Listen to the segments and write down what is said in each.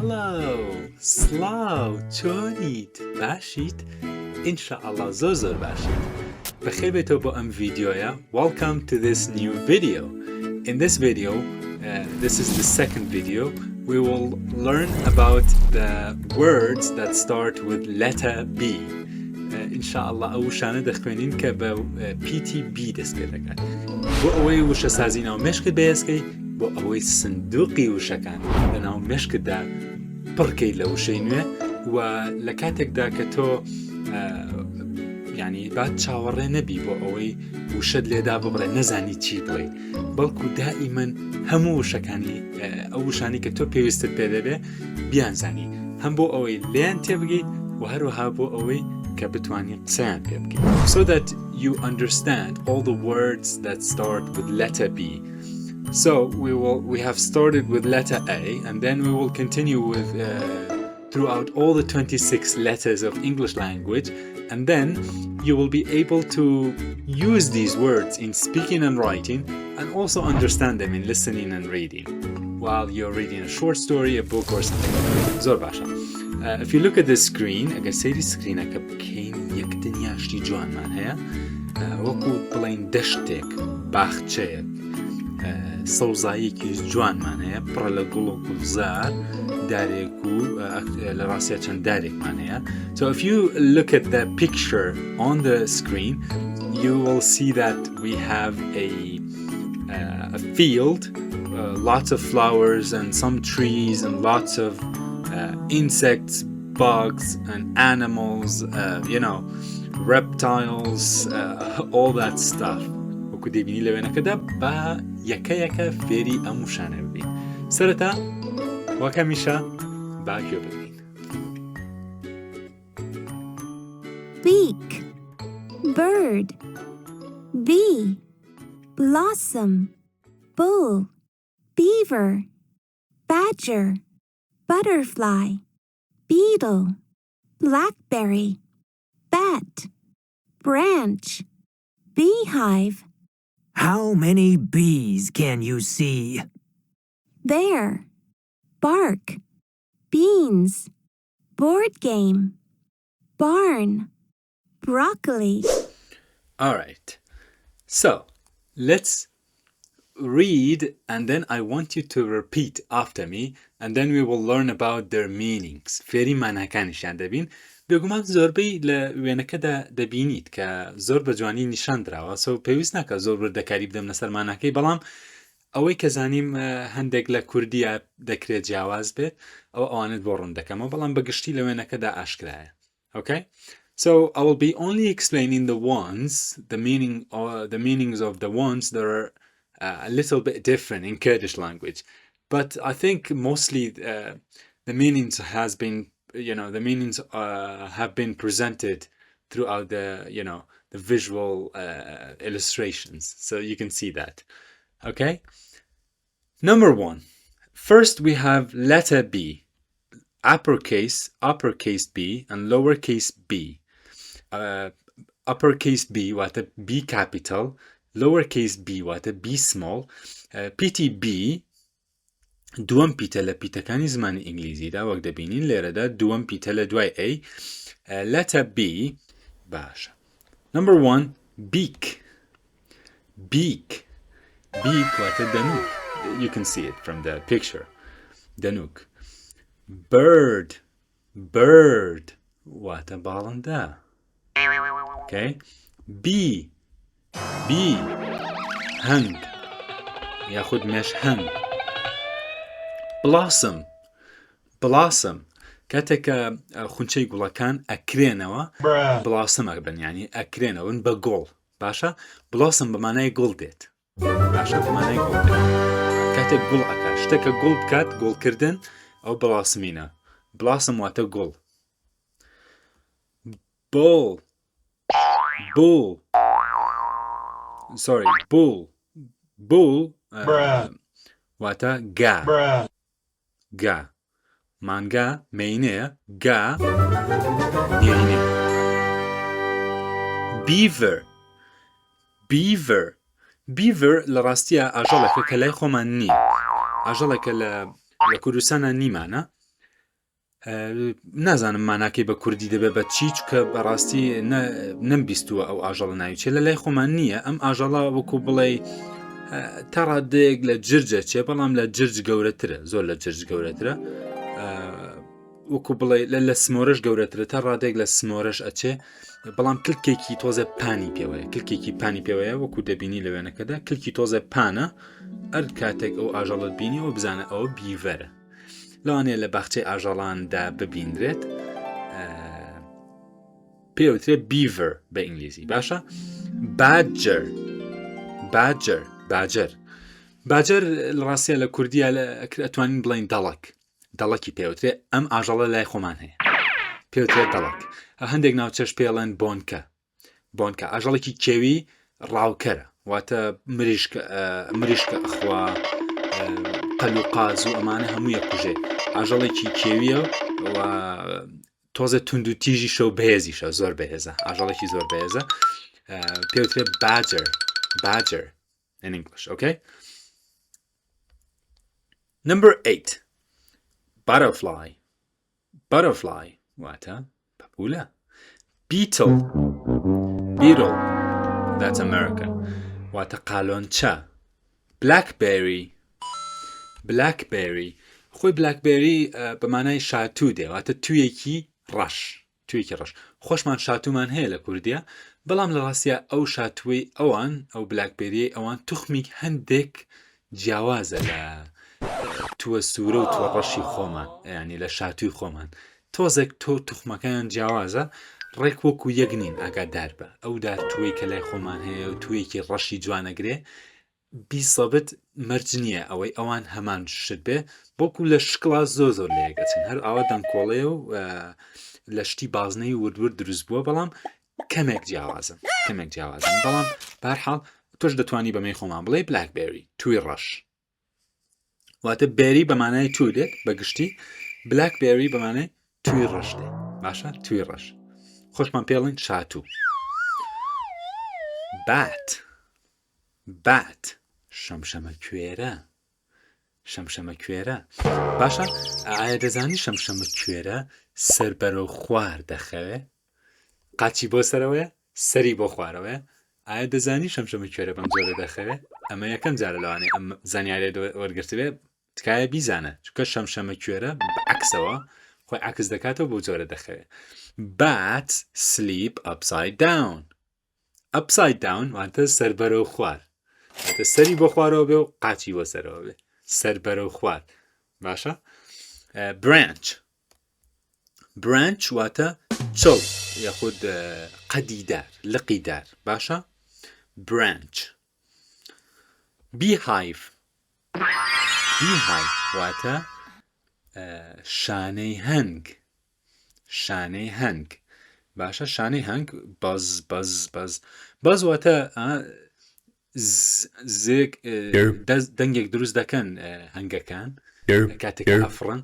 Hello! سلااو چۆنیت؟ باشیت؟ ئینشاءالله زۆر باشیت. بەخێر بێتەوە بۆ ئەم ڤیدیۆیە. Welcome to this new video. In this video, this is the second video, we will learn about the words that start with letter B. ئینشاءالله ئەو وشانە دەخوێنین کە بە PTB دەست پێ دەکات. بۆ ئەوەی وشەسازینەوە مێشکت بەهێزکەی بۆ ئەوەی سندوقی وشەکان لەناو مێشکتدا پڕکەی لە وشەی نوێ و لە کاتێکدا کە تۆ یعنی بعد چاوەڕێ نەبی بۆ ئەوەی وشەت لێدا ببڕێ نەزانی چی بڵێ بەڵکو دائیمەن هەموو وشەکانی ئەو وشانی کە تۆ پێویستت پێ دەبێ بیانزانی هەم بۆ ئەوەی لێیان تێبگەیت و هەروەها بۆ ئەوەی کە بتوانین قسەیان پێ بکەیت. So that you understand all the words that start with letter B. So we have started with letter A, and then we will continue with throughout all the 26 letters of English language, and then you will be able to use these words in speaking and writing, and also understand them in listening and reading while you're reading a short story, a book, or something. زۆر باشە. If you look at the screen, ئەگەر سەیری سکرینەکە بکەین یەک دنیاشتی جوانمان هەیە وەکو بڵێن دەشتێک باخچەیەک سەوزاییەکی جوانمان هەیە پڕە لە گوڵ و گوڵزار دارێک و لە ڕاستیە چەند دارێکمان هەیە. So if you look at the picture on the screen, you will see that we have a field, lots of flowers and some trees and lots of insects, bugs and animals, reptiles, all that stuff. وەکو دەبینی لەوێنەکەدا با یەکە فێری ئەم وشانە ببین. سەرەتا وەکە میشە با گوێ ببین. Beak, bird. Bee, blossom. Bull, beaver. Badger, butterfly. Beetle, blackberry. Bat, branch. Beehive. How many bees can you see? Bear, bark. Beans, board game. Barn, broccoli. All right. So, let's read, and then I want you to repeat after me, and then we will learn about their meanings. فێری ماناکانیشیان دەبین. بێگومان زۆربەی لە وێنەکەدا دەبینیت کە زۆر بە جوانی نیشان دراوە. سو پێویست ناکە زۆر بردەکاری بدەم لەسەر ماناکەی، بەڵام ئەوەی کە زانیم هەندێک لە کوردیە دەکرێت جیاواز بێت ئەوانت بۆ ڕوون دەکەمەوە، بەڵام بەگشتی لە وێنەکەدا ئاشکرایە. Okay? So I will be only explaining the ones, the meanings of the ones that are a little bit different in Kurdish language. But I think mostly the meanings has been, the meanings have been presented throughout the visual illustrations. So you can see that. Okay? Number one. First we have letter B. Uppercase B and lowercase b. Uppercase B واتە B capital, lowercase b واتە B small. PTB دووەم پیتە لە پیتەکانی زمانی ئینگلیزیدا وەک دەبینین لێرەدا دووەم پیتە لە دوای A. Letter B باشە. Number one, beak. Beak واتە دەنووک. You can see it from the picture. دەنووک. Bird واتە باڵندا. Okay? Bee هەنگ یاخود مێش هەنگ. Blossom کاتێککە خونچەی گوڵەکان ئەکرێنەوە بلاسم ئەبن، یعنی ئەکرێنەوەن بە گوڵ. باشە؟ بلاسم بەمانای گوڵ دێت. باشە بەمانای گوڵ دێت. کاتێک گوڵ ئەکات شتێکە گوڵ بکات گوڵکردن ئەو بلاسمینە. بلاسم واتە گوڵ. Bull واتە گا. مانگا مینەیە، گا نێینێ. Beaver لە ڕاستیە ئاژەڵێکە کە لای خۆمان نییە. ئاژەڵێکە لە کوردستانە نیمانە نازانم ماناکەی بە کوردی دەبێت بە چی چکە بەڕاستی نەمبیستووە ئەو ئاژەڵە ناویچێت لە لای خۆمان نییە ئەم ئاژەڵە وەکو بڵێ تا ڕادەیەک لە جرجە چێ بەڵام لە جرج گەورەترە زۆر لە جرج گەورەترە وەکو بڵێ لە سمۆرەش گەورەترە تا ڕادێک لە سمۆرەش ئەچێ بەڵام کلکێکی تۆزە پانی پێوەیە کلکێکی پانی پێوەیە وەکو دەبینی لە وێنەکەدا کلکی تۆزە پانە ئەر کاتێک ئەو ئاژەڵت بینی و بزانە ئەوە بیڤەرە لەوانەیە لە باخچەی ئاژەڵاندا ببیندرێت پێوترێت بیڤەر بە ئینگلیزی باشە باجەر باجەر لە ڕاستیە لە کوردیە ئەتوانین بڵین دەڵکی پێوترێت ئەم ئاژەڵە لای خۆمان هەیە پێوترێت دەڵک هەندێک ناوچەش پێڵێن بۆنکە ئاژەڵێکی کێوی ڕاوکەرە واتە مریشکە ئەخوا قەل و قاز و ئەمانە هەموو یەکوژێ ئاژەڵێکی کێویە و تۆزە تونند و تیژی شەو بەهێزیشە زۆر بەهێزە ئاژەڵێکی زۆر بەهێزە پێوترێت badger in English, okay? Number 8. Butterfly. Wata? Papula. Beetle. That's American. Wata qaloncha. Blackberry. خوی بلاکبری بە مانای شاتوو دێ واتە تویەکی ڕەش خۆشمان شاتومان هەیە لە کوردیە بەڵام لە ڕاستیە ئەو شاتووی ئەوان ئەو بلاکبێریە ئەوان توخمی هەندێک جیاوازە لە تووە سوورە و تووە ڕەشی خۆمان ینی لە شاتووی خۆمان تۆزێک تۆ توخمەکەیان جیاوازە ڕێک وەکو یەک نین ئاگادار بە ئەودا تووی کە لای خۆمان هەیە و توویەکی ڕەشی جوانەگرێ بیسەبت مەرج نییە ئەوەی ئەوان هەمان شت بێ بۆکو لە شکڵا زۆر لێگەچن هەر ئاوا دەنگکۆڵێ و لە شتی بازنەی وردور دروست بووە بەڵام کەمێک جیاوازن بەڵام بەرحاڵ تۆش دەتوانی بەمەی خۆمان بڵێ بلاکبێری توی ڕەش واتە بێری بەمانای توو دێت بەگشتی بلاکبێری بەمانای توی ڕەش دێت باشە توی ڕەش خۆشمان پێڵین شاتوو بات شەمشەمە کوێرە باشە ئایا دەزانی شەمشەمە کوێرە سەر بەرەو خوار دەخەوێ قاچی بۆ سەرەوەیە سەری بۆ خوارەوەە ئایا دەزانی شەمشەمە کوێرە بەم جۆرە دەخەوێ ئەمە یەکەم جارە لەوانێ ئەم زانیارێ وەرگرتوێ تکایە بیزانە چونکە شەمشەمە کوێرە بەعکسەوە خۆی عکس دەکاتەوە بۆ جۆرە دەخەوێ Bats sleep upside down واتە سەر بەرەو خوار واتە سەری بۆ خوارەوە بێ و قاچی بۆ سەرەوە بێ سەر بەرەو خوار باشە branch واتە چڵ یاخود قەدیدار لقیدار باشە branch beehive واتە شانەی هەنگ باشە شانەی هەنگ باز واتە دەنگێک دروست دەکەن هەنگەکان کاتێک ئەفڕن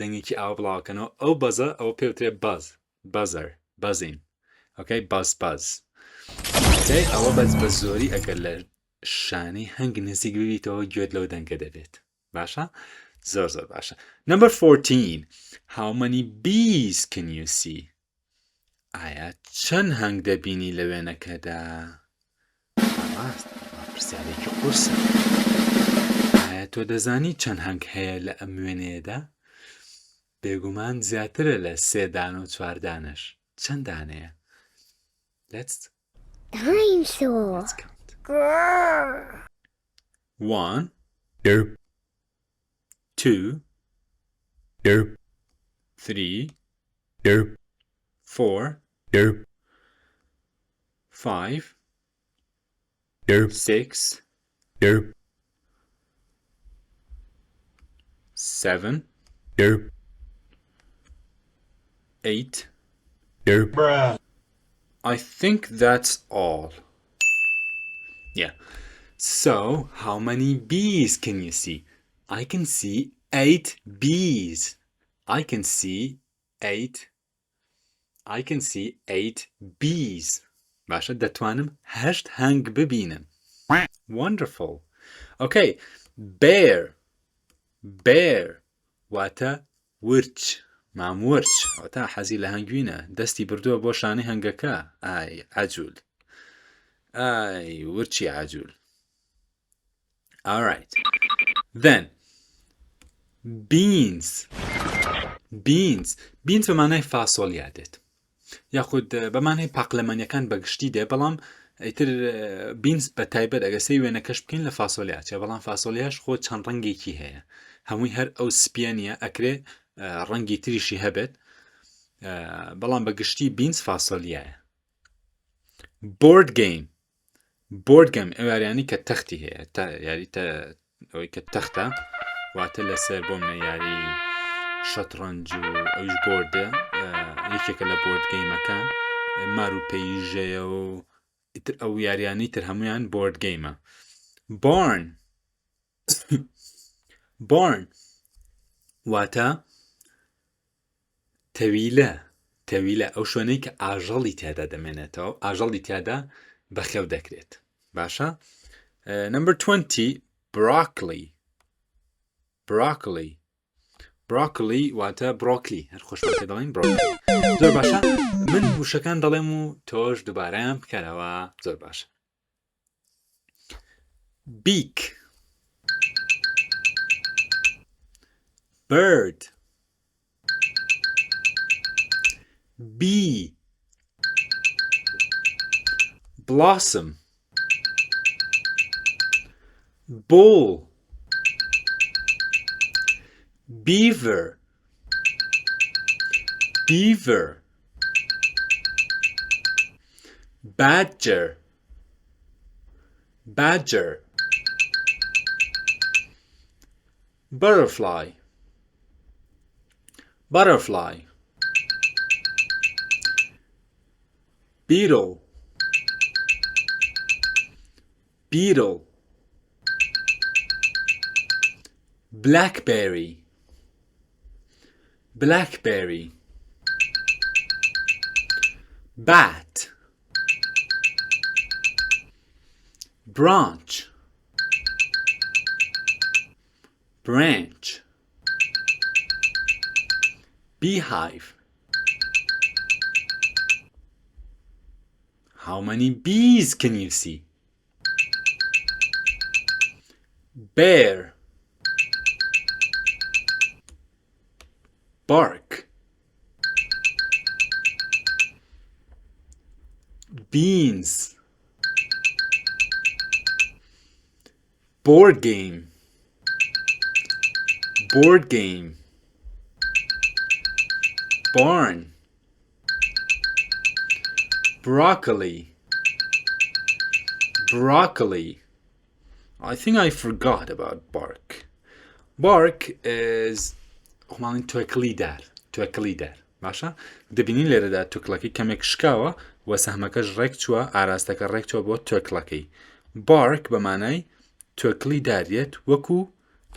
دەنگێکی ئاوا بڵاوکەنەوە ئەو بەزە ئەو پێوترێت بازین ئۆکەی باز ئەوە بە زۆری ئەگەر لە شانەی هەنگ نزیک ببیتەوە گوێت لەو دەنگە دەبێت باشە زۆر باشە Number 14 How many bees can you see ئایا چەند هەنگ دەبینی لە وێنەکەدا پرسیارێکی قورسە ئایا تۆ دەزانی چەند هەنگ هەیە لە ئەم وێنەیەدا بێگومان زیاترە لە 3 دان و 4 دانەش چەند دانەیە Dinosaur. 1 Nope. 2 Nope. 3 Nope. 4 Nope. 5 Nope. 6 Nope. 7 Nope. 8 Nope. I think that's all. Yeah. So, how many bees can you see? I can see 8 bees. I can see 8 bees. باشە دەتوانم 8 هەنگ ببینم. Wonderful. Okay. Bear. واتە ورچ مام ورچ ئەوتا حەزی لە هەنگوینە دەستی بردووە بۆ شانەی هەنگەکە ئای عەجوول ئای ورچی عەجوول. Alright. Then beans beans بەمانای فاسۆلیا دێت یاخود بەمانای پاقلەمانیەکان بەگشتی دێ بەڵام ئیتر بینز بە تایبەت ئەگەسەی وێنەکەش بکەین لە فاسۆلیاچێ بەڵام فاسۆلیاش خۆ چەند ڕەنگێکی هەیە هەمووی هەر ئەو سپیانە ئەکرێ ڕەنگی تریشی هەبێت بەڵام بەگشتی بینز فاسۆلیایە. board game ئەو یاریانی کە تەختی هەیە یاری ئەوەی کە تەختە واتە لەسەر بۆ منە یاری شەتڕەنج و ئەویش بۆردە یەکێکە لە بۆرد گەیمەکان مار و پەیژەیە و ئیتر ئەو یاریانی تر هەمویان بۆرد گەیمە. barn واتە تەویلە ئەو شوێنەی کە ئاژەڵی تیادا دەمێنێتەوە ئاژەڵی تیادا بەخێو دەکرێت باشە. Number 20 broccoli واتە بڕۆکلی هەر خۆشبەکە دەڵێن بڕۆکلی زۆر باشە من وشەکان دەڵێم و تۆش دووبارەیان بکەرەوە زۆر باشە. beak bird bee blossom bull beaver badger butterfly beetle blackberry bat branch beehive. How many bees can you see? Bear bark beans board game barn broccoli I think I forgot about bark is ماڵین توێکلی دار باشە دەبینین لێرەدا توێکڵەکەی کەمێک شکاوە وە سەهمەکەش ڕێک چووە ئاراستەکە ڕێک چووە بۆ توێکڵەکەی bark بەمانای توێکلی دارێت وەکو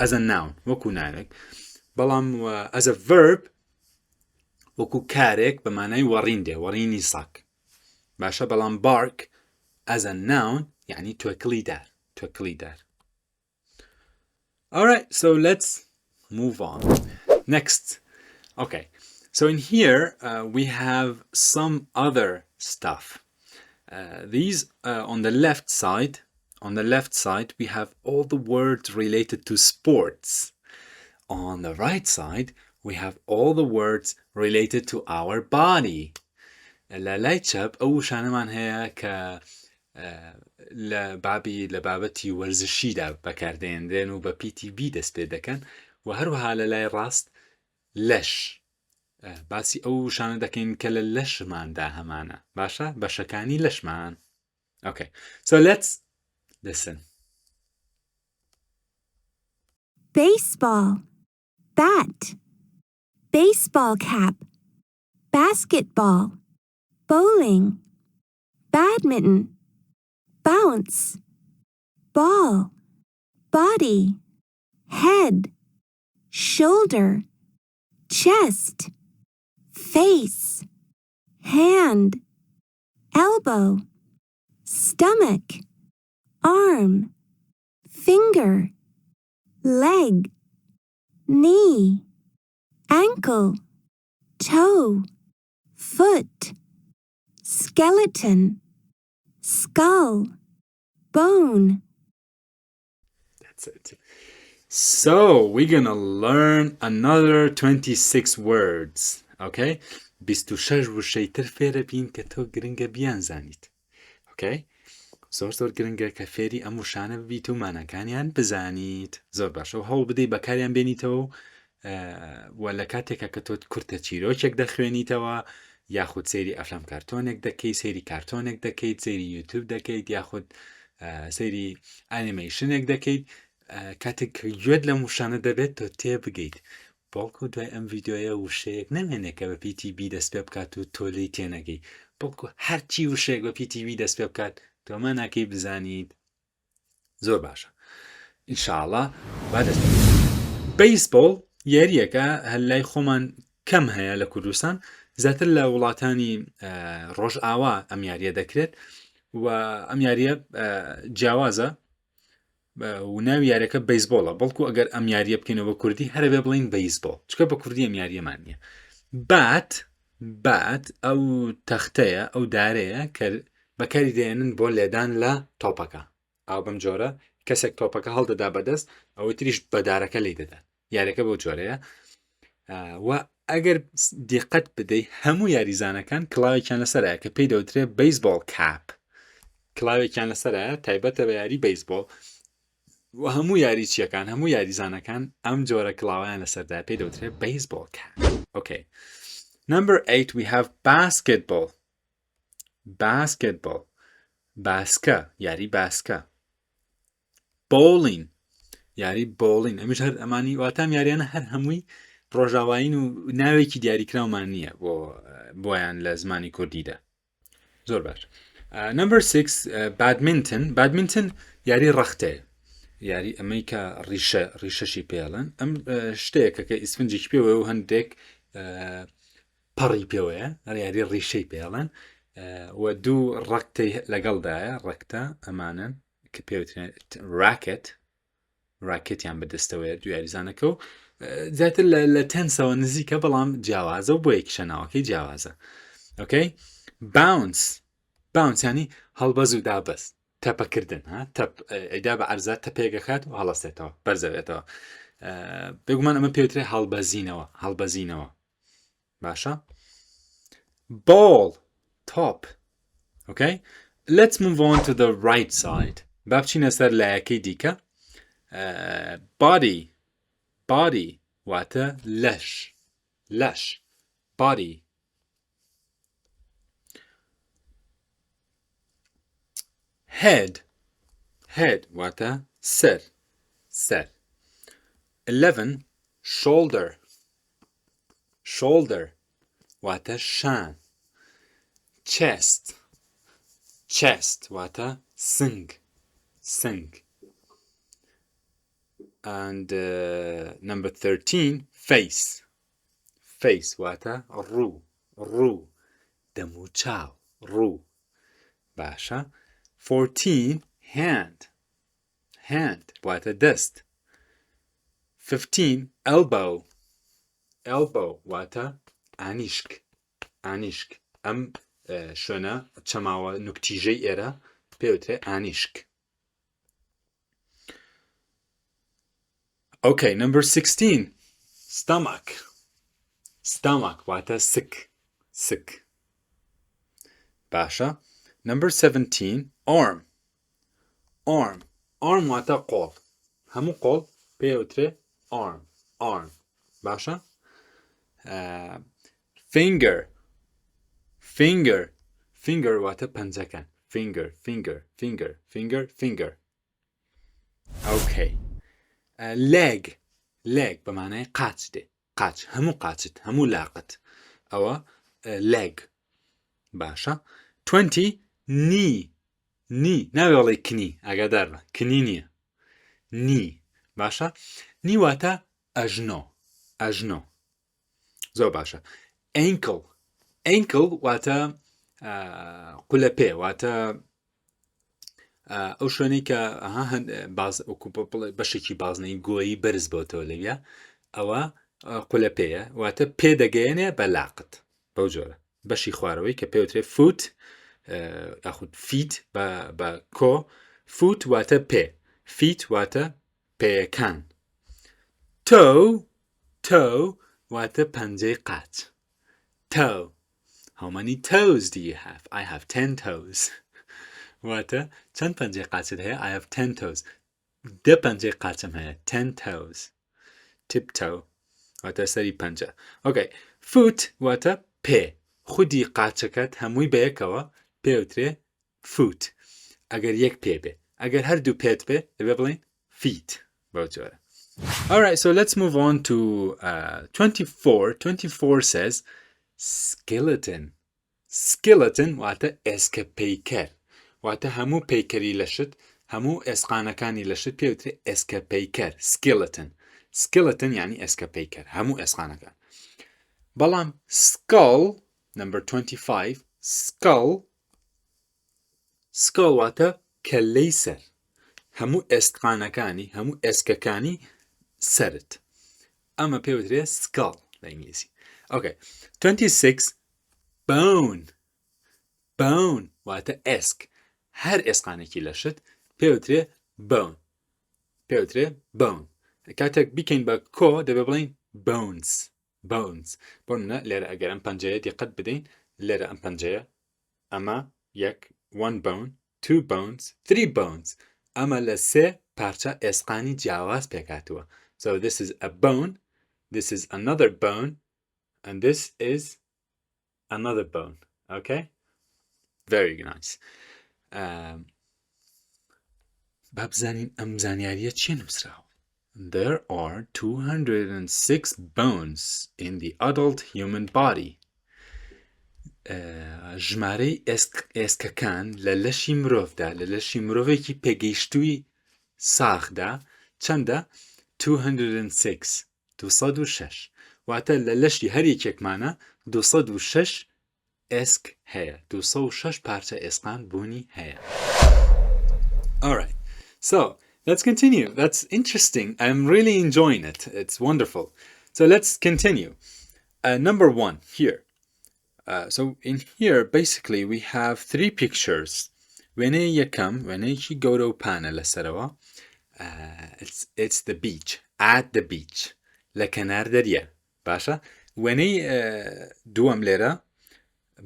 as a noun وەکو ناوێک بەڵام as a verb وەکو کارێک بەمانای وەڕینی ساک باشە بەڵام bark as a noun یعنی توێکلی دار. Alright, so let's move on. Next. Okay, so in here we have some other stuff. These on the left side we have all the words related to sports. On the right side we have all the words related to our body. لە چەپ ئەو شانەمان هەیە کە لە بابەتی وەرزشیدا بەکاردێنرێن و بە PTB دەست پێ دەکەن و هەروەها لە لای ڕاست لەش باسی ئەو شانە دەکەین کە لە لەشماندا هەمانە باشە بەشەکانی لەشمان. Okay, so let's listen. Baseball, bat, baseball cap, basketball, bowling, badminton, bounce, ball, body, head, shoulder, chest, face, hand, elbow, stomach, arm, finger, leg, knee, ankle, toe, foot, skeleton, skull, bone. That's it. So we're gonna learn another 26 words. Okay? 26 وشەی تر فێرە بین کە تۆ گرنگە بیانزانیت. Okay? زۆر گرنگە کە فێری ئەم وشانە ببیت و مانەکانیان بزانیت. زۆر باشە و هەوڵ بدەی بەکاریان بێنیتەوە و لە کاتێکە کە تۆ کورتە چیرۆکێک دەخوێنیتەوە یاخود سەیری ئەفلام کارتۆنێک دەکەیت سەیری کارتۆنێک دەکەیت سەیری یوتیوب دەکەیت یاخود سەیری ئانیمەیشنێک دەکەیت کاتێک گوێت لە وشانە دەبێت تۆ تێبگەیت بەڵکو دوای ئەم ڤیدیۆیە وشەیەک نەمێنێکە بە PTV دەست پێ بکات و تۆ لێی تێنەگەی بەڵکو هەرچی وشەیەک بە PTV دەست پێ بکات تۆمە ناکەی بزانیت زۆر باشە ئینشاءڵڵا با دەست بەیسبۆڵ یاریەکە هەلای خۆمان کەم هەیە لە کوردستان زیاتر لە وڵاتانی ڕۆژئاوا ئەم یاریە دەکرێت و ئەم یاریە جیاوازە و ناوی یاریەکە بەیسبۆڵە بەڵکو ئەگەر ئەم یاریە بکەینەوە بە کوردی هەرە بێ بڵین بەیسبۆڵ چکە بە کوردی ئەم یاریەمان نییە بات ئەو تەختەیە ئەو دارەیە کە بەکاری دێنن بۆ لێدان لە تۆپەکە ئاو بەم جۆرە کەسێک تۆپەکە هەڵدەدا بەدەست ئەوەی تریش بە دارەکە لی دەدات یاریەکە بۆ جۆرەیە و ئەگەر دیقەت بدەی هەموو یاریزانەکان کڵاوێکیان لەسەرایە کە پێی دەوترێ بەیسبۆڵ کاپ کڵاوێکیان لەسەرایە تایبەتە بە یاری بەیسبۆڵ و هەموو یاریچیەکان هەموو یاریزانەکان ئەم جۆرە کڵاویان لەسەردا پێی دەوترێت بەیسبۆڵ کاپ. Okay. Number 8 we have basketball. Basketball. باسکە یاری باسکە. Bowling. یاری bowling. ئەمیش هەر ئەمانی واتام یاریانە هەر هەمووی ڕۆژاوایین و ناوێکی دیاریکراومان نییە بۆیان لە زمانی کوردیدا. زۆر باش. Number 6 badminton. Badminton یاری ڕەختەیە. یاری ئەمەی کە ڕیشەشی پێڵن ئەم شتەیەکە کە ئیسفنجێکی پێوە و هەندێک پەڕی پێوەیە یاری ڕیشەی پێڵن و دوو ڕەکتەی لەگەڵدایە ڕەکتە ئەمانن کە پێوترێت ڕاکێتیان بەدەستەوەیە دو یاریزانەکە و زیاتر لە تەنسەوە نزیکە بەڵام جیاوازە و بۆ یەکیشە ناوەکەی جیاوازە. Okay? باونس ینی هەڵبەز و دابەست تەپەکردن ئەیدا بە عەرزە تەپێگەکات و هەڵەستێتەوە بەرزەوێتەوە بێگومان ئەمە پێوترێ هەڵبەزینەوە باشە. Ball top. Okay? Let's move on to the right side. با بچینە سەر لایەکەی دیکە. Body واتە لەش body. Head واتە سەر 11 shoulder واتە شان chest واتە سنگ and number 13 face واتە ڕوو دەموچاو ڕوو باشە. 14 hand واتە دەست 15 elbow واتە ئانیشک ئەم شوێنە چەماوە نوکتیژەی ئێرە پێوترێ ئانیشک. Okay, number 16 stomach واتە سک باشە. Number 17 arm واتە قۆڵ هەموو قۆڵ پێوترێ arm باشە. finger واتە پەنجەکان finger. Okay. leg بەمانای قاچ هەموو قاچت هەموو لاقت ئەوە leg باشە. 20 knee ناوێڵی کنی ئاگادار بە کنی نییە knee باشە. knee واتە ئەژنۆ زۆر باشە. ankle واتە قولەپێ واتە ئەو شوێنەی کە بەشێکی بازنەی گۆیی بەرز بۆتەوە لەویە ئەوە قولەپەیە واتە پێ دەگەیەنێ بە لاقت بەو جۆرە بەشی خواردەوەی کە پێوترێ فوت یاخود فیت بە کۆ فوت واتە پێ فیت واتە پێیەکان toe واتە پەنجەی قاچ toe. How many toes do you have? I have 10 toes. واتە چەند پەنجەی قاچت هەیە؟ I have 10 toes. دە پەنجەی قاچم هەیە 10 toes. Tiptoe واتە سەری پەنجە. Okay. Foot واتە پێ خودی قاچەکەت هەمووی بەیەکەوە پێوترێ foot. ئەگەر یەک پێ بێ ئەگەر هەردوو پێت بێ دەبێ بڵین feet بەو جۆرە. Alright, so let's move on to 24. 24 says skeleton. Skeleton واتە ئێسکە پەیکەر واتە هەموو پەیکەری لەشت هەموو ئێسقانەکانی لەشت پێوترێ ئێسکە پەیکەر skeleton. Skeleton یعنی ئێسکە پەیکەر هەموو ئێسقانەکان. بەڵام skull number 25 skull واتە کەلەی سەر هەموو ئێسقانەکانی هەموو ئێسکەکانی سەرت ئەمە پێوترێ skull لە ئینگلیزی. Okay. 26 bone واتە ئێسک هەر ئێسقانێکی لەشت پێوترێ bone کاتێک بیکەین بە کۆ دەبێ بڵین bones بۆ منە لێرە ئەگەر ئەم پەنجەیە دیقەت بدەین لێرە ئەم پەنجەیە ئەمە یەک 1 bone 2 bones 3 bones ئەمە لە سێ پارچە ئێسقانی جیاواز پێکاتوە. So this is a bone, this is another bone, and this is another bone. Okay? Very nice. بابزانین ئەم زانیاریە چیە نووسراوە؟ There are 206 bones in the adult human body. ژمارەی ئێسکەکان لە لەشی مرۆڤدا لە لەشی مرۆڤێکی پێگەیشتووی ساخدا چەندە؟ 206 واتە لە لەشی هەر یەکێکمانە 206 ئێسک هەیە 206 پارچە ئێسقان بوونی هەیە. Alright, so let's continue. That's interesting. I'm really enjoying it. It's wonderful. So let's continue. Number 1 here. So in here basically we have 3 pictures. وێنەی یەکەم وێنەیەکی گەورە و پانە لەسەرەوە. It's the beach. At the beach. لە کەنار دەریە. باشە؟ وێنەی دووەم لێرە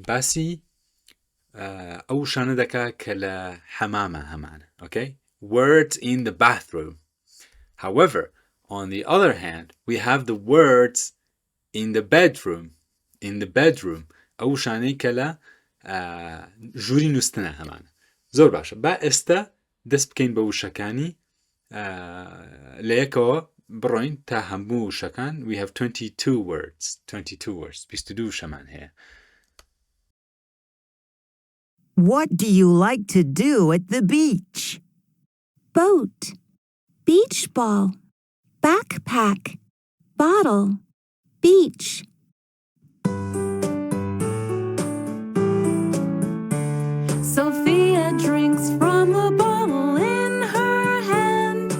باسی ئەو شانە دەکا کە لە حەمامە هەمانە. Okay? Words in the bathroom. However, on the other hand, we have the words in the bedroom. In the bedroom. ئەو شانەی کە لە ژووری نووستنە هەمانە. زۆر باشە. با ئێستا دەست بکەین بە وشەکانی لە یەکەوە بڕۆین تا هەموو وشەکان. We have 22 words. 22 وشەمان هەیە. What do you like to do at the beach? boat, beach ball, backpack, bottle, beach. Sophia drinks from a bottle in her hand.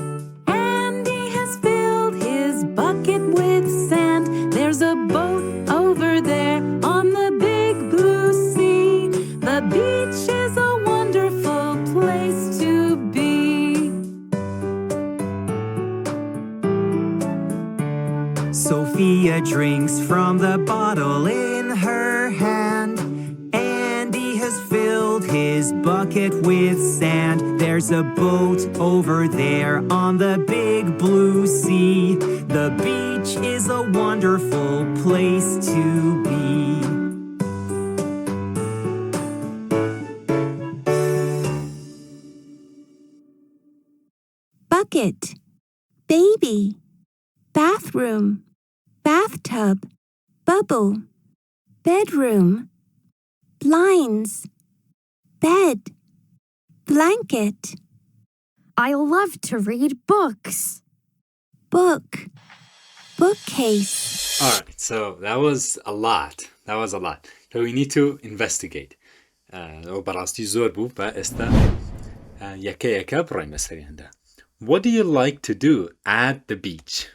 Andy has filled his bucket with sand. There's a boat over there on the big blue sea. The beach is a wonderful place to be. Sophia drinks from the bottle in her hand. Andy has filled his bucket with sand. There's a boat over there on the big blue sea. The beach is a wonderful place to be. Bucket, baby, bathroom, bathtub, bubble, bedroom, blinds, bed, blanket. I love to read books. Book, bookcase. Alright, so that was a lot. So we need to investigate. وبراستی زۆر بوو بە ئێستا یەکە بڕۆین بەسەری هەندا. What do you like to do at the beach?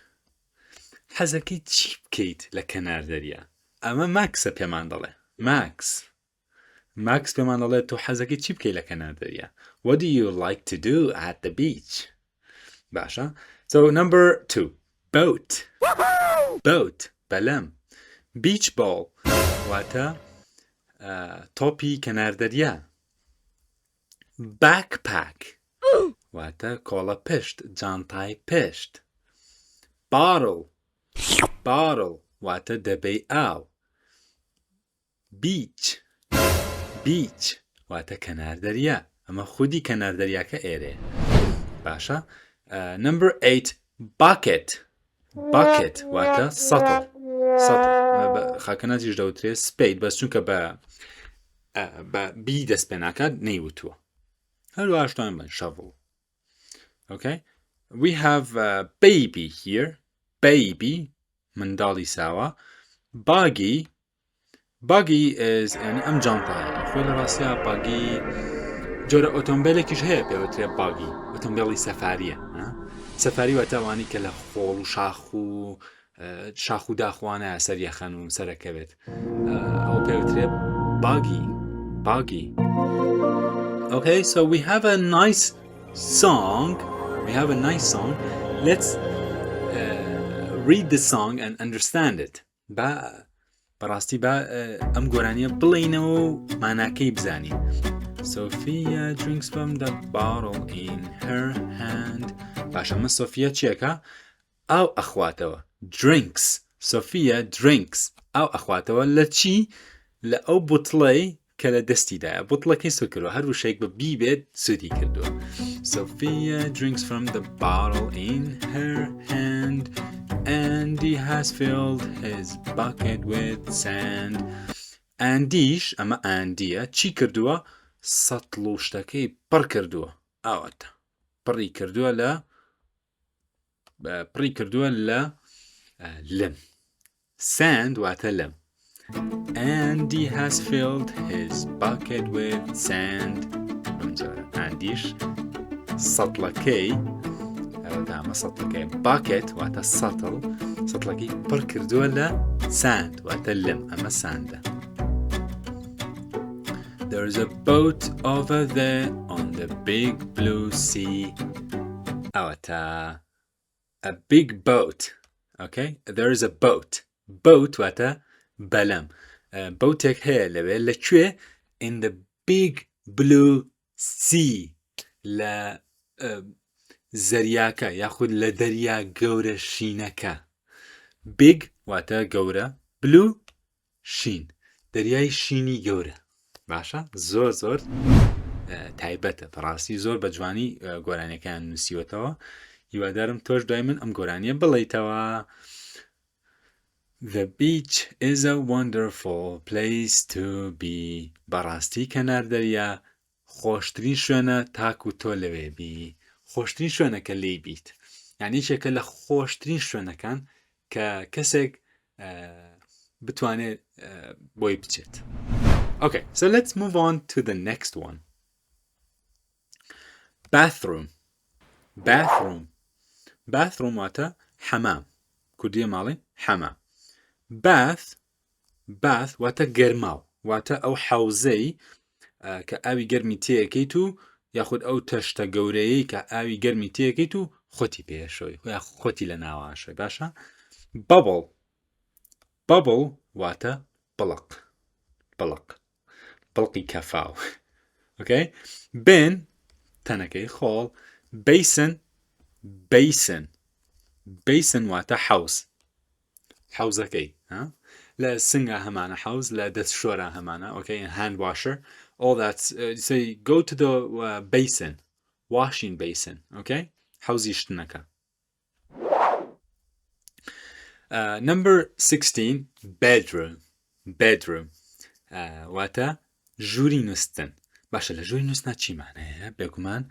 حەزەکەی چی بکەیت لە کەنار دەریا ئەمە ماکسە پێمان دەڵێ ماکس پێمان دەڵێت تۆ حەزەکەی چی بکەیت لە کەنار دەریا What do you like to do at the beach باشە So number 2 boat بەلەم beach ball واتە تۆپی کەنار دەریا backpack واتە کۆڵە پشت جانتای پشت bottle واتە دەبەی ئاو beach واتە کەنار دەریا ئەمە خودی کەنار دەریاکە ئێرێ باشە number 8 bucket واتە سەتڵ خاکەناتیش دەوترێت سپەید بەس چونکە بە بی دەست پێ ناکات نەیوتووە هەروە شتان بن shovel okay we have baby here منداڵی ساوە buggy is يعني ئەم جانتایە خۆی لە ڕاستیە باگی جۆرە ئۆتۆمبیلێکیش هەیە پێوترێت باگی ئۆتۆمبیلی سەفاریە سەفاری واتەوانی کە لە خۆڵ و شاخ و داخوانە سەریەخەن و سەرەکەوێت ئەو پێوترێت باگی Okay, so we have a nice song. Let's read the song and understand it. بەڕاستی بە ئەم گۆرانیە بڵێینەوە و ماناکەی بزانین. Sophia drinks from the bottle in her hand. باشە من سۆفیا چیەکە؟ ئاو ئەخواتەوە. Sophia drinks. ئاو ئەخواتەوە لە چی؟ لە ئەو بوتڵەی کە لە دەستیدایە بوتڵەکەی سو کردووە هەر وشەیەک بە بی بێت سودی کردووە Sophia drinks from the bottle in her hand Andy has filled his bucket with sand ئەندیش ئەمە ئەندیە چی کردووە سەتڵ و شتەکەی پڕ کردووە ئاوەتە پڕی کردووە لە لەم sand واتە لەم Andy has filled his bucket with sand. Andy's سطلكي دام سطلكي bucket وات السطل سطلكي بركردو لا sand وات اللم أما sand. There's a boat over there on the big blue sea. A big boat. Okay, there is a boat. Boat وات بەلەم بەوتێک هەیە لەوێ لەکوێ in the big blue sea لە زەریاکە یاخود لە دەریا گەورە شینەکە big واتە گەورە blue شین دەریای شینی گەورە باشە زۆر تایبەتە بەڕاستی زۆر بە جوانی گۆرانیەکان نووسیوەتەوە هیوادارم تۆش دوای من ئەم گۆرانیە بڵێیتەوە The beach is a wonderful place to be. بەڕاستی کەنار دەریا خۆشترین شوێنە تاکو تۆ لەوێ بی. خۆشترین شوێنەکە لێی بیت. یعنی یەکێکە لە خۆشترین شوێنەکان کە کەسێک بتوانێت بۆی بچێت. Okay, so let's move on to the next one. Bathroom واتە حەمام. کوردیە ماڵی حەمام. bath واتە گەرماو واتە ئەو حەوزەی کە ئاوی گەرمی تێیەکەیت و یاخود ئەو تەشتە گەورەیەی کە ئاوی گەرمی تێیەکەیت و خۆتی پێشۆی یا خۆتی لە ناواشۆی باشە bubble واتە بڵقی کەفاو okay bin تەنەکەی خۆڵ basin واتە حوزەکەی لە سنگە هەمانە حوز لە دەستشۆرە هەمانە okay and hand washer all that so you go to the washing basin okay حوزی شتنەکە number 16 bedroom واتە ژووری نووستن باشە لە ژووری نووستنا چیمانەیە بێگومان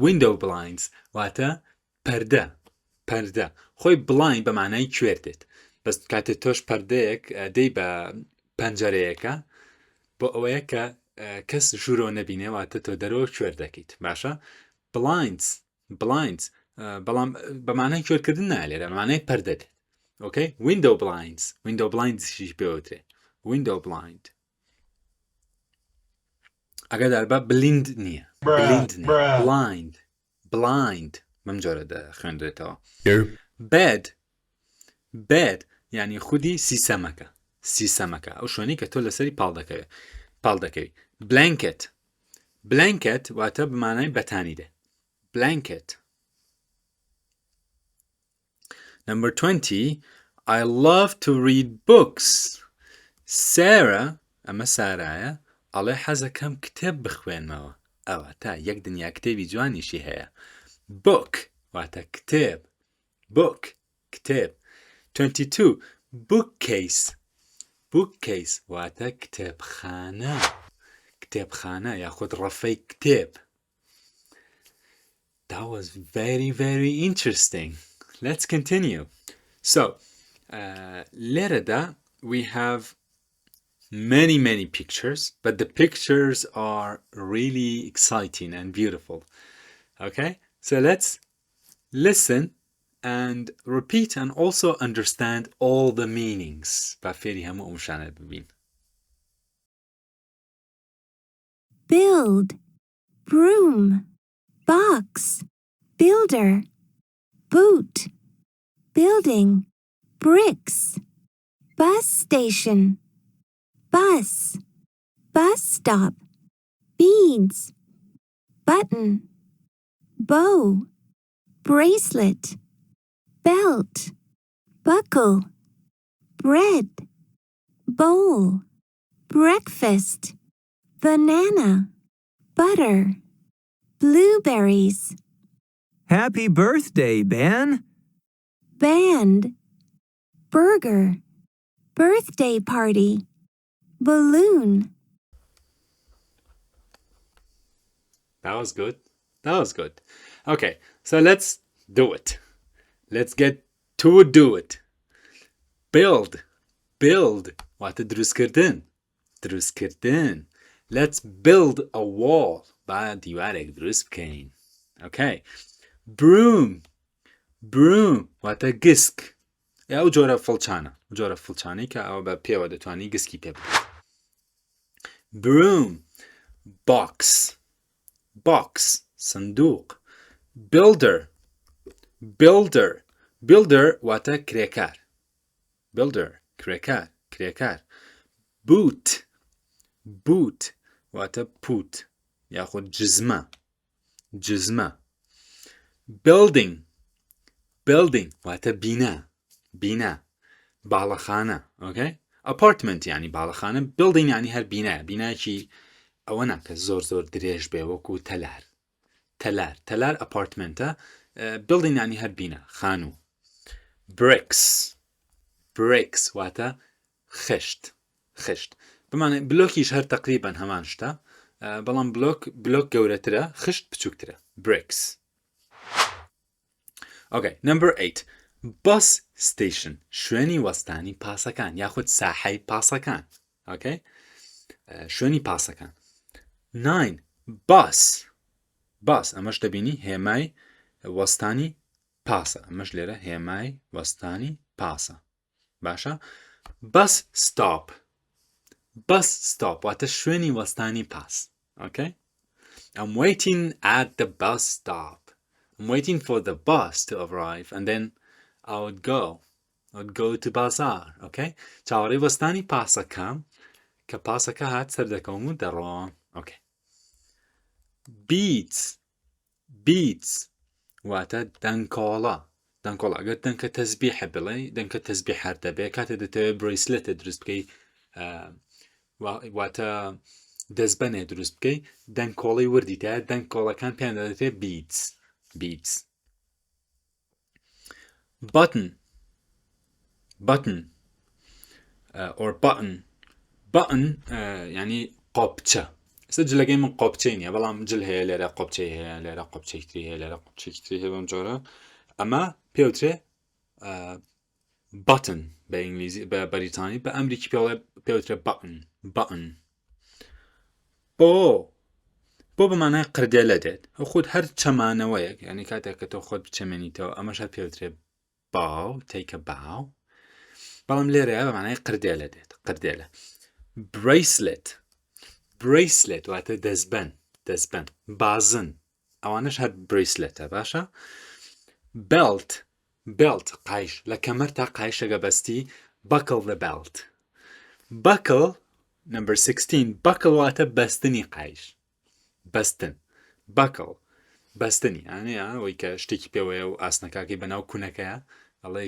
window blinds واتە پەردە خۆی بڵاین بە مانای کوێر دێت بەس کاتێک تۆش پەردەیەک دەی بە پەنجەرەیەکە بۆ ئەوەیە کە کەس ژوورۆ نەبینێ واتە تۆ دەرەوە کوێر دەکەیت باشە blinds بەڵام بە مانای کوێرکردن نالێرە مانای پەردە دێت okay window blinds شیش پێوترێ window blind ئەگەدار بە blind نییە blind بەم جۆرە خوێندرێتەوە bed یعنی خودی سیسەمەکە ئەو شوێنی کە تۆ لەسەری پاڵ دەکەوی blanket واتە بمانای بەتانی دێ blanket. Number 20, I love to read books. Sarah, ئەمە سارایە ئەڵێ حەزەکەم کتێب بخوێنمەوە ئەوە تا یەک دنیا کتێبی جوانیشی هەیە book واتە کتێب 22 bookcase واتە کتێبخانە یاخود ڕەفەی کتێب. That was very, very interesting. Let's continue. So, Lerada, we have many pictures, but the pictures are really exciting and beautiful. Okay? So let's listen and repeat and also understand all the meanings. Build, broom, box, builder, boot, building, bricks, bus station, bus stop, beads, button, bow, bracelet, belt, buckle, bread, bowl, breakfast, banana, butter, blueberries. Happy birthday, Ben. Band, burger, birthday party, balloon. That was good. Okay, so let's do it. Let's get to do it. Build واتە دروستکردن. Let's build a wall. با دیوارێک دروست بکەین. Okay. Broom واتە گسک ئەو جۆرە فڵچانەی کە ئەو بە پێوە دەتوانی گسکی پێ بکەیت. broom box سندوق. builder واتە کرێکار boot واتە پوت یاخود جزمە. building واتە بینە باڵەخانە. okay apartment یعنی باڵەخانە building یعنی هەر بینایکی ئەوە ناکە زۆر درێژ بێ وەکو تەلار ئەپارتمنتە. building یعنی هەر بینە خانوو. bricks واتە خشت بمانە بلۆکیش هەر تقریبان هەمان شتە بەڵام بلۆک گەورەترە خشت بچووکترە bricks. Okay, number 8. Bus station. شوێنی وەستانی پاسەکان یاخود ساحەی پاسەکان. Okay? شوێنی پاسەکان. 9. Bus. ئەمەش دەبینی هێمای وەستانی پاسە. ئەمەش لێرە هێمای وەستانی پاسە. باشە؟ Bus stop واتە شوێنی وەستانی پاس. Okay? I'm waiting at the bus stop. I'm waiting for the bus to arrive and then I would go to bazaar. Okay? چاوەڕێی وەستانی پاسەکەم کە پاسەکە هات سەردەکەوم و دەڕۆم. Okay. Beads واتە دەنکۆڵە ئەگەر دەنکە تەسبیحە بڵێ دەنکە تەسبیح هەر دەبێ کاتێ دەتەوێت برێسلێتە دروست بکەی واتە دەستبەنێ دروست بکەی دەنکۆڵی وردی تایە دەنکۆڵەکان پێیان دەدرێت beads. Button or button يعني قوبچە. جلەکەی من قوبچەی نییە بەڵام جل هەیە لێرە قوبچەی هەیە لێرە قوبچەیتری هەیە لێرە قوبچەیتری هەیە بەم جۆرە ئەمە پێوترێ button بە ئینگلیزی بە بەریتانی بە ئەمریکی پێوترێ button. بۆ بەمانای قردێلە دێت خۆت هەر چەمانەوەیەک یعنی کاتێک کە تۆ خۆت بچەمێنیتەوە ئەمەش هەر پێوترێت باو تیکە باو بەڵام لێرەیە بەمانای قردێلە دێت قردێلە bracelet واتە دەستبەن بازن ئەوانش هەر braceletە باشە belt قایش لە کەمەر تا قایشەگە بەستی buckle the belt buckle number 16 buckle واتە بەستنی قایش بەستن buckle بەستنی یانە ئەوەی کە شتێکی پێوەیە و ئاسنەکاکەی بەناو کوونەکەیە ئەڵێ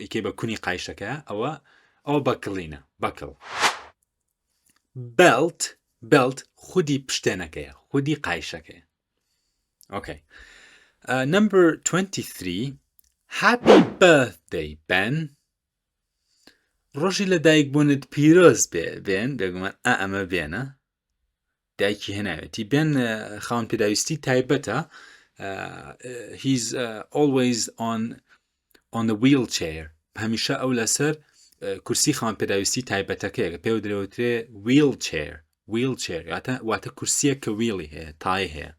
ئیکەی بە کونی قایشەکەیە ئەوە بەکڵینە buckle belt خودی پشتێنەکەیە خودی قایشەکەیە okay number 23 happy birthday Ben ڕۆژی لە دایکبوونت پیرۆز بێن بێگومان ئەمە بێنە دایکی هێناوێتی بێن خاوەن پێداویستی تایبەتە he's always on the wheelchair هەمیشە ئەو لەسەر کورسی خاوەن پێداویستی تایبەتەکەیە پێ درێوترێ wheelchair واتە کورسیە کە ویلی هەیە تای هەیە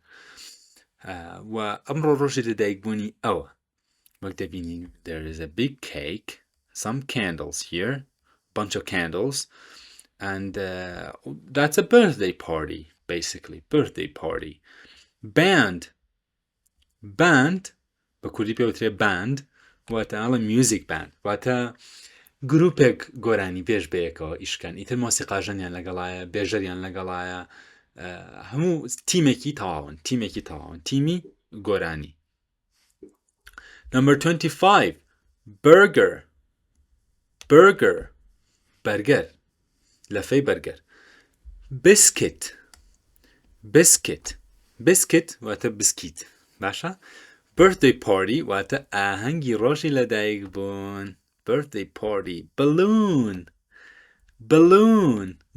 و ئەمڕۆ ڕۆژی لە دایکبوونی ئەوە وەک دەبینین there is a big cake some candles here bunch of candles and that's a birthday party basically birthday party band بە کوردی پێوترێ band واتە ئەڵە music band واتە گروپێک گۆرانی بێژ بەیەکەوە ئیشکەن ئیتر مۆسیقاژەنیان لەگەڵایە بێژەریان لەگەڵایە هەموو تیمێکی تەواون تیمی گۆرانی number 25 burger بەرگەر لەفەی بەرگەر biscuit واتە بسکیت باشە birthday party واتە ئاهەنگی ڕۆژی لەدایک بوون birthday party balloon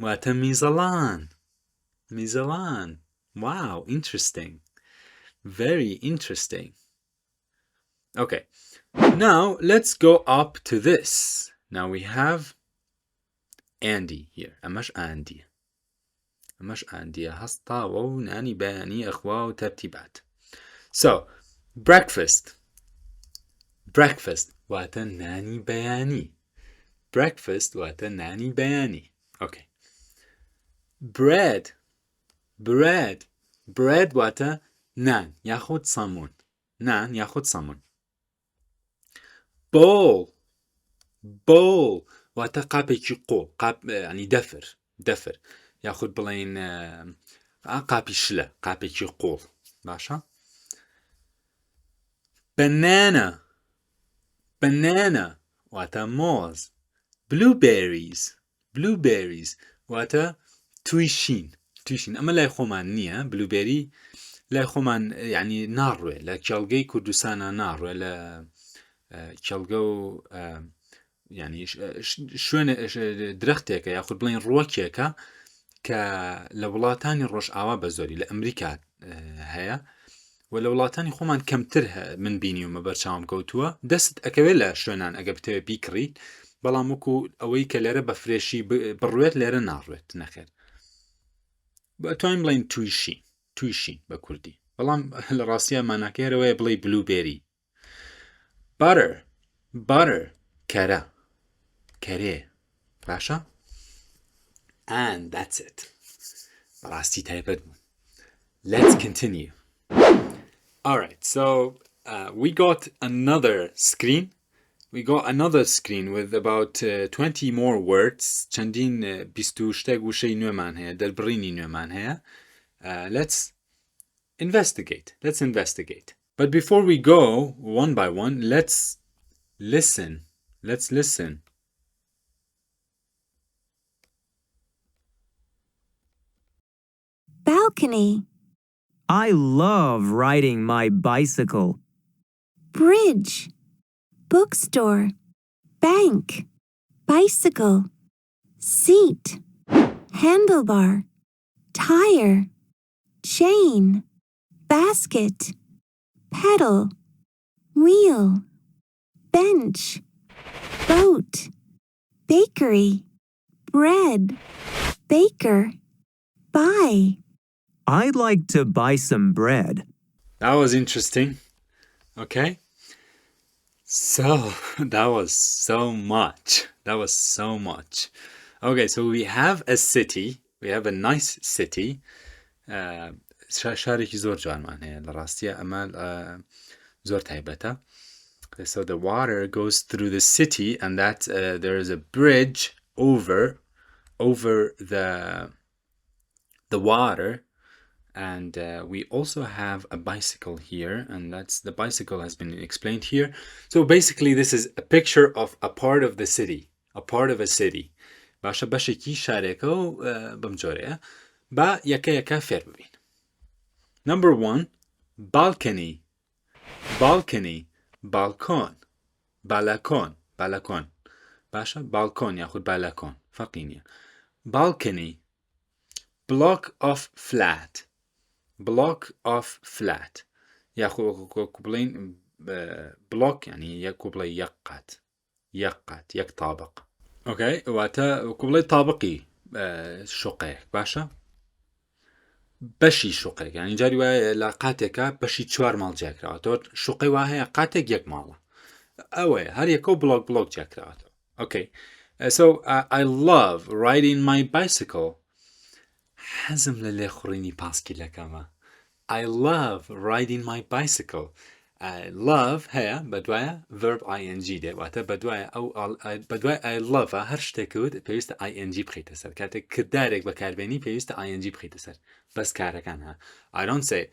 واتە میزەڵان wow interesting very interesting okay now let's go up to this now we have Andy here ئەمەش ئاندیە هەستاوە و نانی بەیانی ئەخوا و تەرتیبات so breakfast واتە نانی بەیانی okay bread واتە نان یاخود سەمون bowl واتە قاپێکی قۆ ینی دەفر یاخود بڵێن قاپی شلە قاپێکی قۆڵ باشە banana واتە مۆز blueberries واتە تویشین ئەمە لای خۆمان نییە بلوبێری لای خۆمان یعنی ناڕوێ لە کێڵگەی کوردستانە ناڕوێ لە کێڵگە و ینی شوێنە درەختێکە یاخود بڵێن ڕۆکێکە کە لە وڵاتانی ڕۆژئاوا بە زۆری لە ئەمریکا هەیە و لە وڵاتانی خۆمان کەمتر من بینیومە بەرچاوم کەوتووە دەست ئەکەوێت لە شوێنان ئەگە بتەوێت بیکڕیت بەڵام وەکو ئەوەی کە لێرە بە فرێشی بڕوێت لێرە ناڕوێت نەخێر بەتوانین بڵین تویشین بە کوردی بەڵام لە ڕاستیە ماناکەیەرەوەی بڵێ بلوبێری butter کەرێ باشە and that's it بەڕاستی تایبەت بوون let's continue alright so we got another screen with about 20 more words چەندین 28 گوشەی نوێمان هەیە دەربڕینی نوێمان هەیە let's investigate but before we go one by one let's listen balcony, I love riding my bicycle. bridge, bookstore, bank, bicycle, seat, handlebar, tire, chain, basket, pedal, wheel, bench, boat, bakery, bread, baker, buy, I'd like to buy some bread. That was interesting. Okay. So, that was so much. Okay, so we have a city. We have a nice city. شارێکی زۆر جوانمان هەیە لە ڕاستیە ئەمە زۆر تایبەتە. So the water goes through the city and that there is a bridge over the water. And we also have a bicycle here, and the bicycle has been explained here. So basically this is a picture of a part of the city, باشە بەشێکی شارێکە و بەم جۆرەیە با یەکە فێر ببین. Number 1, balcony, balcon, balcon. باشە balcon یاخود balcon فەرقی نییە. Balcony, block of flat ياخذ كوبلين بلوك يعني يكوبلي يق طابق. اوكي واتا كوبلي طابقي شقيق باشا بشي شقيق يعني جاري وای لاقاتك بشي 4 مال جاكراتو شقي واه قاتك يك مال اوه هر يكو بلوك جاكراتو. Okay, so I love riding my bicycle. حزم للي خوريني باسكي لكما. I love riding my bicycle. Love هيا بدوايا verb ing ده واتا بدوايا أو بدوايا I love هر شتكود بيست ing بخيت سر كاتك كدارك بكاربيني بيست ing بخيت سر بس كاركانها. I don't say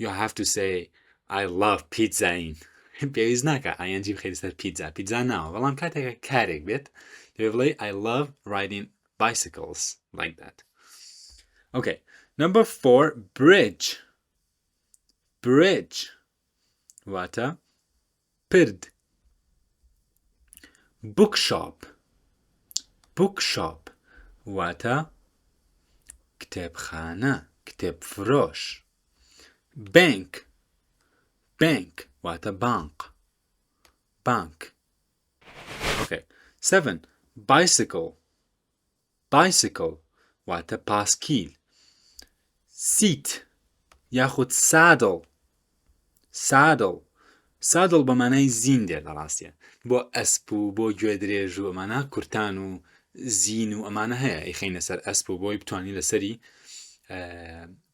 you have to say I love pizzaing. بيست ناكا ing بخيت سر pizza now. والله كاتك كارك بيت تبغى I love riding bicycles like that. Okay, number 4, bridge. Wata pird. Bookshop. Wata كتابخانة كتاب فروش. Bank. Wata bank. Okay, 7, bicycle. Wata paskil. Seat ياخد saddle بمعنى زين ديال راستيا بو اسبو بو جودريجو معنى كورتانو زينو امانه هي يخينا سر اسبو بو بتواني لسري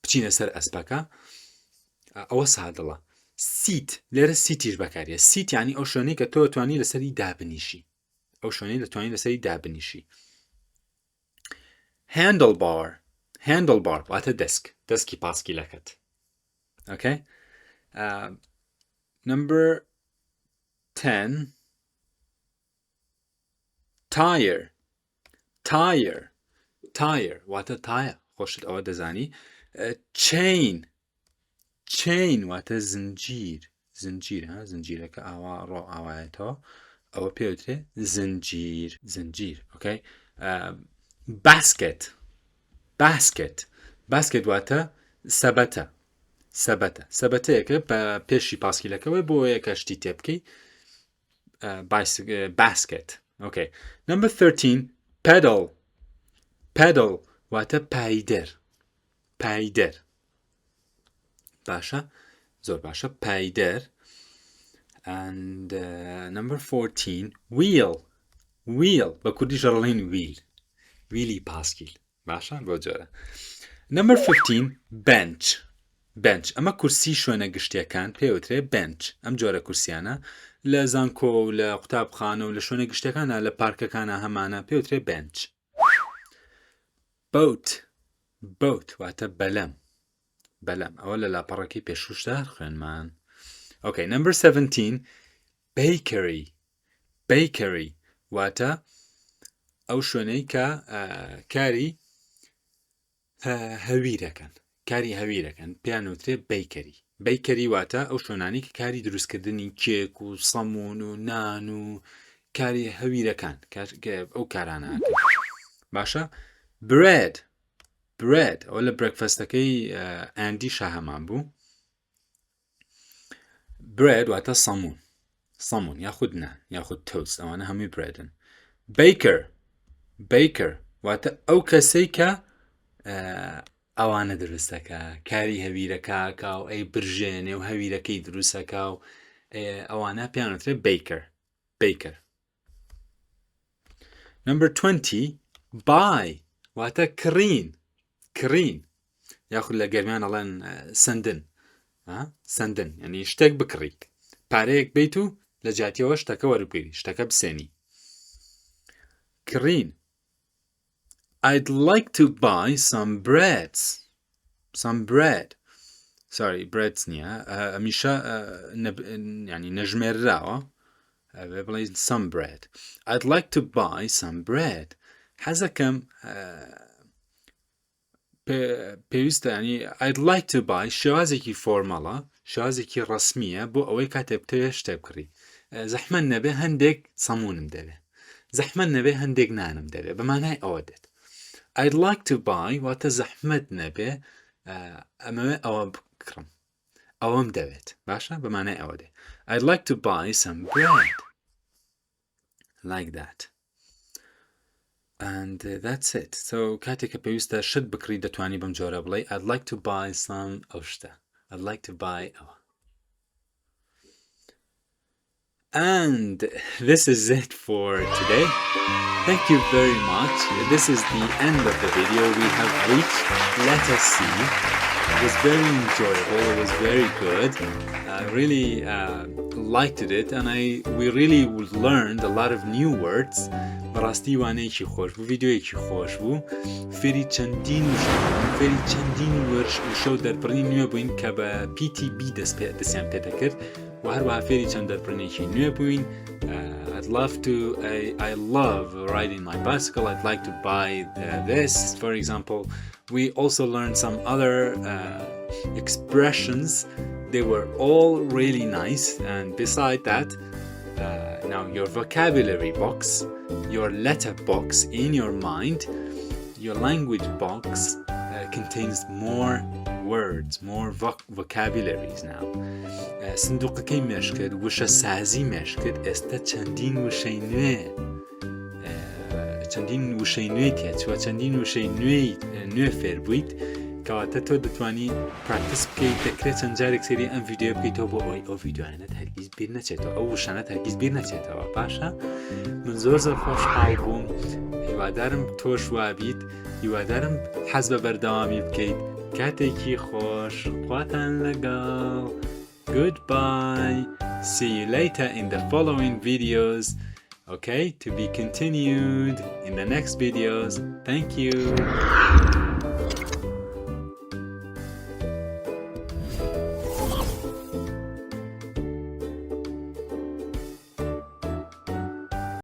بچينا سر اسباكا او saddle. seat لير سيتيش بكاريا seat يعني او شوني كتو تواني لسري دابنيشي. handlebar واتە دەسکی پاسکی لەکەت. Okay, number 10, tire واتە تایە خۆشت ئەوە دەزانی. chain واتە زنجیر ها زنجیرەکە ئاوا ڕۆ ئاوایەتەوە ئەوە پێوترێ زنجیر. Okay, basket واتە سەبەتەیەکە بە پێشی پاسکیلەکەوە بۆ یەکەشتی تێبکەی. basket. Okay, number 13, pedal واتە پایدەر. باشە زۆر باشە پایدەر. and number 14, wheel بە کوردی ژەڕڵین ویلی پاسکیل. باشە بۆ جۆرە. number 15, bench ئەمە کورسی شوێنە گشتیەکان پێوترێ bench. ئەم جۆرە کورسیانە لە زانکۆ و لە قوتابخانە و لە شوێنە گشتەکانە لە پارکەکانە هەمانە پێوترێ bench. boat واتە بەلەم ئەوە لە لاپەڕەکەی پێشوشدا خوێنمان. Okay, number 17, bakery واتە ئەو شوێنەی کە کاری هەویرەکەن پیانوترێ بیکەری واتە ئەو شوێنانی کە کاری دروستکردنی کێک و سەمون و نان و کاری هەویرەکان ئەو کارانەکە. باشە bread ئەوە لە برێکفەستەکەی ئەندی شاهەمان بوو. bread واتە سەمون یاخود نان یاخود تۆست ئەوانە هەمووی برێدن. baker واتە ئەو کەسەی کە ئەوانە دروستەکە کاری هەویرەکە و ئەی برژێنێ و هەویرەکەی دروستەکە و ئەوانە پێیانوترێت baker. Number 20 buy واتە کڕین یاخود لە گەرمیان ئەڵێن سندن یعنی شتێک بکڕیت پارەیەک بیت و لە جاتیەوە شتەکە وەربگری شتەکە بسێنی کڕین. I'd like to buy some bread. Sorry, breads نییە ئەمیشە ینی نەژمێرراوە بڵێ some bread. I'd like to buy some bread. حەزەکەم پێویستە ینی I'd like to buy شێوازێکی فۆرمەڵە شێوازێکی ڕەسمیە بۆ ئەوەی کاتێک بتەوێت شتێک بکڕی زەحمەت نەبێ هەندێک سەمونم دەوێ زەحمەت نەبێ هەندێک نانم دەوێ بەمانای ئەوە دێت. I'd like to buy واتە زەحمەت نەبێ ئەمەوێ ئەوە بکڕم ئەوەم دەوێت باشە بەمانای ئەوە دێ I'd like to buy some bread like that and that's it. So کاتێک کە پێویستە شت بکڕی دەتوانی بەم جۆرە بڵێ I'd like to buy some ئەو شتە I'd like to buy ئەوە. And this is it for today. Thank you very much. This is the end of the video. We have reached letter C. It was very enjoyable. It was very good. I really liked it and we really learned a lot of new words. براستی وانەیەکی خۆش بوو ڤیدیۆیەکی خۆش بوو فێری چەندین وشە و دەربڕنی نوێ بووین کە بە PTB دەستیان پێدەکرد و هەروەها فێری چەند دەربڕنێکی نوێ بووین. I love riding my bicycle. I'd like to buy this, for example. We also learned some other expressions. They were all really nice, and beside that now your vocabulary box, your letter box in your mind, your language box contains more words, more vocabularies now. صندوقەکەی مێشکرد وشە سازی مێشکرد ئێستا چەندین وشەی نوێی تێچوە چەندین وشەی نوێ فێر بوویت کەواتە تۆ دەتوانی پراکتس بکەیت دەکرێت چەند جارێک سەری ئەم ڤیدیۆ بکەیتەوە بۆ ئەوەی ئەو ڤیدیۆیانەت هەرگیز بیر نەچێتەوە ئەو وشانەت هەرگیز بیر نەچێتەوە باشە من زۆر خۆشحاڵ بووم هیوادارم تۆش وابیت هیوادارم حەز بە بەردەوامی بکەیت کاتێکی خۆش خواتان لەگەڵ goodbye see you later in the following videos. Okay, to be continued in the next videos. Thank you.